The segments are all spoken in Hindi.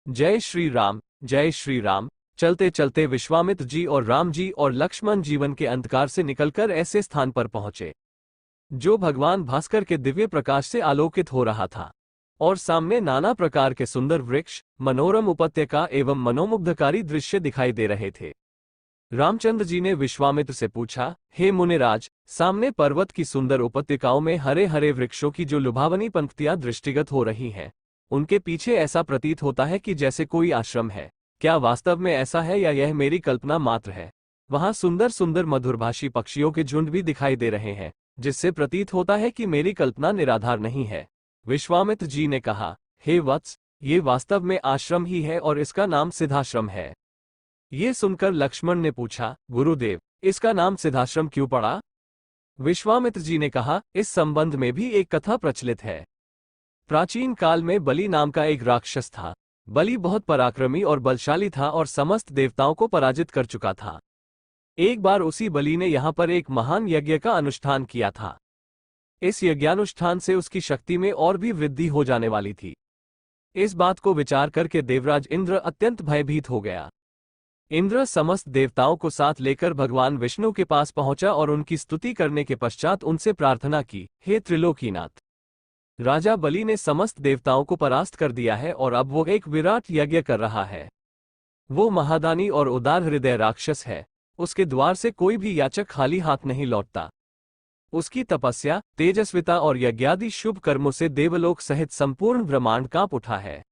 जय श्री राम, जय श्री राम। चलते चलते विश्वामित्र जी और राम जी और लक्ष्मण जीवन के अंधकार से निकलकर ऐसे स्थान पर पहुंचे जो भगवान भास्कर के दिव्य प्रकाश से आलोकित हो रहा था, और सामने नाना प्रकार के सुंदर वृक्ष, मनोरम उपत्यका एवं मनोमुग्धकारी दृश्य दिखाई दे रहे थे। रामचंद्र जी ने विश्वामित्र से पूछा, हे मुनिराज, सामने पर्वत की सुंदर उपत्यकाओं में हरे हरे वृक्षों की जो लुभावनी पंक्तियां दृष्टिगत हो रही हैं, उनके पीछे ऐसा प्रतीत होता है कि जैसे कोई आश्रम है। क्या वास्तव में ऐसा है या यह मेरी कल्पना मात्र है? वहां सुंदर सुंदर मधुरभाषी पक्षियों के झुंड भी दिखाई दे रहे हैं, जिससे प्रतीत होता है कि मेरी कल्पना निराधार नहीं है। विश्वामित्र जी ने कहा, हे वत्स, ये वास्तव में आश्रम ही है और इसका नाम सिद्धाश्रम है। ये सुनकर लक्ष्मण ने पूछा, गुरुदेव, इसका नाम सिद्धाश्रम क्यों पड़ा? विश्वामित्र जी ने कहा, इस संबंध में भी एक कथा प्रचलित है। प्राचीन काल में बलि नाम का एक राक्षस था। बलि बहुत पराक्रमी और बलशाली था और समस्त देवताओं को पराजित कर चुका था। एक बार उसी बलि ने यहाँ पर एक महान यज्ञ का अनुष्ठान किया था। इस यज्ञानुष्ठान से उसकी शक्ति में और भी वृद्धि हो जाने वाली थी। इस बात को विचार करके देवराज इंद्र अत्यंत भयभीत हो गया। इंद्र समस्त देवताओं को साथ लेकर भगवान विष्णु के पास पहुंचा और उनकी स्तुति करने के पश्चात उनसे प्रार्थना की, हे त्रिलोकीनाथ, राजा बलि ने समस्त देवताओं को परास्त कर दिया है और अब वो एक विराट यज्ञ कर रहा है। वो महादानी और उदार हृदय राक्षस है। उसके द्वार से कोई भी याचक खाली हाथ नहीं लौटता। उसकी तपस्या, तेजस्विता और यज्ञादि शुभ कर्मों से देवलोक सहित संपूर्ण ब्रह्मांड कांप उठा है।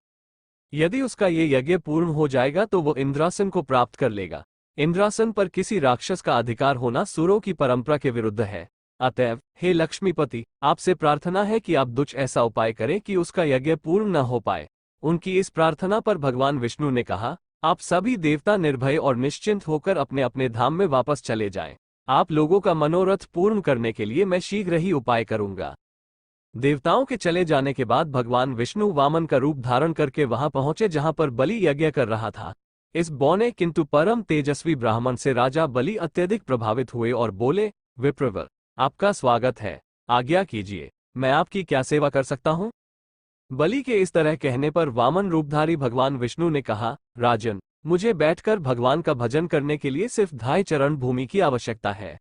यदि उसका ये यज्ञ पूर्ण हो जाएगा तो वो इंद्रासन को प्राप्त कर लेगा। इंद्रासन पर किसी राक्षस का अधिकार होना सुरों की परंपरा के विरुद्ध है। अतएव हे लक्ष्मीपति, आपसे प्रार्थना है कि आप कुछ ऐसा उपाय करें कि उसका यज्ञ पूर्ण न हो पाए। उनकी इस प्रार्थना पर भगवान विष्णु ने कहा, आप सभी देवता निर्भय और निश्चिंत होकर अपने अपने धाम में वापस चले जाएं। आप लोगों का मनोरथ पूर्ण करने के लिए मैं शीघ्र ही उपाय करूंगा। देवताओं के चले जाने के बाद भगवान विष्णु वामन का रूप धारण करके वहां पहुंचे जहां पर बलि यज्ञ कर रहा था। इस बौने किंतु परम तेजस्वी ब्राह्मण से राजा बलि अत्यधिक प्रभावित हुए और बोले, विप्रवर, आपका स्वागत है, आज्ञा कीजिए, मैं आपकी क्या सेवा कर सकता हूं? बलि के इस तरह कहने पर वामन रूपधारी भगवान विष्णु ने कहा, राजन, मुझे बैठकर भगवान का भजन करने के लिए सिर्फ 2.5 चरण भूमि की आवश्यकता है।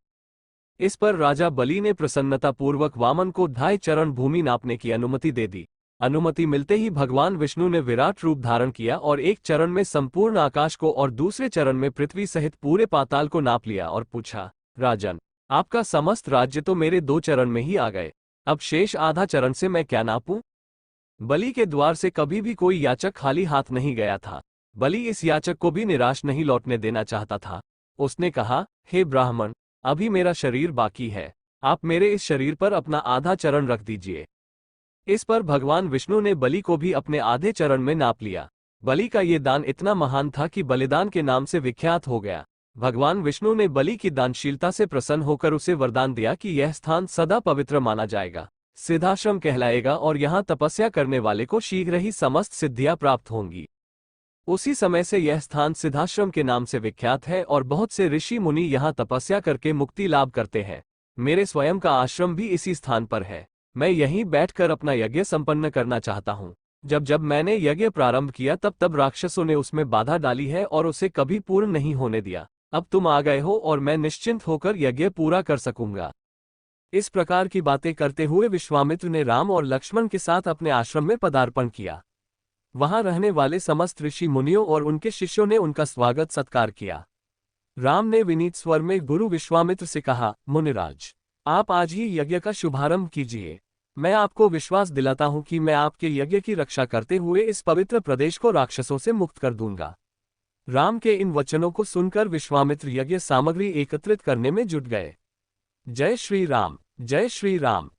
इस पर राजा बलि ने प्रसन्नतापूर्वक वामन को 2.5 चरण भूमि नापने की अनुमति दे दी। अनुमति मिलते ही भगवान विष्णु ने विराट रूप धारण किया और एक चरण में संपूर्ण आकाश को और दूसरे चरण में पृथ्वी सहित पूरे पाताल को नाप लिया और पूछा, राजन, आपका समस्त राज्य तो मेरे 2 चरण में ही आ गए, अब शेष आधा चरण से मैं क्या नापूं? बलि के द्वार से कभी भी कोई याचक खाली हाथ नहीं गया था। बलि इस याचक को भी निराश नहीं लौटने देना चाहता था। उसने कहा, हे ब्राह्मण, अभी मेरा शरीर बाकी है, आप मेरे इस शरीर पर अपना आधा चरण रख दीजिए। इस पर भगवान विष्णु ने बलि को भी अपने आधे चरण में नाप लिया। बलि का ये दान इतना महान था कि बलिदान के नाम से विख्यात हो गया। भगवान विष्णु ने बलि की दानशीलता से प्रसन्न होकर उसे वरदान दिया कि यह स्थान सदा पवित्र माना जाएगा, सिद्धाश्रम कहलाएगा और यहाँ तपस्या करने वाले को शीघ्र ही समस्त सिद्धियां प्राप्त होंगी। उसी समय से यह स्थान सिद्धाश्रम के नाम से विख्यात है और बहुत से ऋषि मुनि यहाँ तपस्या करके मुक्ति लाभ करते हैं। मेरे स्वयं का आश्रम भी इसी स्थान पर है। मैं यहीं बैठकर अपना यज्ञ संपन्न करना चाहता हूँ। जब जब मैंने यज्ञ प्रारंभ किया तब तब राक्षसों ने उसमें बाधा डाली है और उसे कभी पूर्ण नहीं होने दिया। अब तुम आ गए हो और मैं निश्चिंत होकर यज्ञ पूरा कर सकूंगा। इस प्रकार की बातें करते हुए विश्वामित्र ने राम और लक्ष्मण के साथ अपने आश्रम में पदार्पण किया। वहां रहने वाले समस्त ऋषि मुनियों और उनके शिष्यों ने उनका स्वागत सत्कार किया। राम ने विनीत स्वर में गुरु विश्वामित्र से कहा, मुनिराज, आप आज ही यज्ञ का शुभारंभ कीजिए। मैं आपको विश्वास दिलाता हूं कि मैं आपके यज्ञ की रक्षा करते हुए इस पवित्र प्रदेश को राक्षसों से मुक्त कर दूंगा। राम के इन वचनों को सुनकर विश्वामित्र यज्ञ सामग्री एकत्रित करने में जुट गए। जय श्री राम, जय श्री राम।